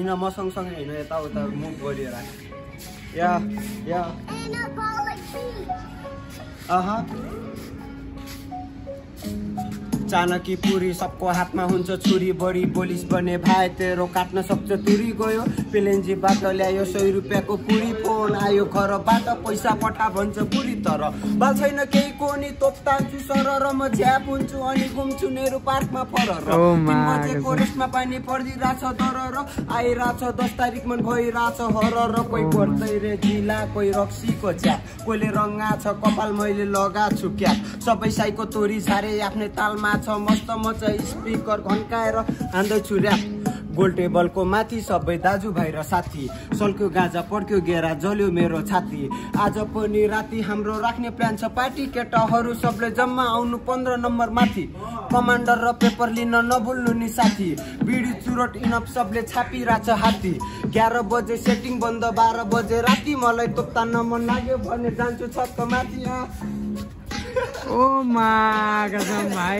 हैन म सँगसँगै हैन यताउता मुभ गरिएर या चाणकी पुरी सबको हातमा हुन्छ छुरी बढी बोलिस बने भाइ तेरो काट्न सक्छ तुरी गयो पेलेन्जीबाट ल्यायो 100 रुपियाँको पुरी फोन आयो घरबाट पैसा पठा भन्छ पुरी तर बाल छैन केही कोनी तोप्तान्छु सर र म झ्याप हुन्छु अनि घुम्छु नेहरू पार्कमा फरर 3 बजेको रेस्टमा पानी पर्दिरहेछ दर र आइरहेछ 10 तारिक मन भइरहेछ हर र कोही पर्दै रे जिला कोही रक्सीको च्याप कोहीले रङ्गा छ कपाल मैले लगाछु क्याप सबै साइको तोरी झारे आफ्नै तालमा छ मस्त मच स्पिकर घन्काएर हान्दैछु र्याप गोल टेबलको माथि सबै दाजुभाइ र साथी सल्क्यो गाजा पड्क्यो गेरा जल्यो मेरो छाती आज पनि राति हाम्रो राख्ने प्लान छ पार्टी केटाहरू सबले जम्मा आउनु 15 नम्बर माथि कमान्डर र पेपर लिन नभुल्नु नि साथी बिडी चुरोट इनप सबले छापिरहेछ हात्ती 11 बजे सेटिङ बन्द 12 बजे राति मलाई तोप्तान मन लाग्यो भने जान्छु छक्क माथि ओ मा कसम भाइ।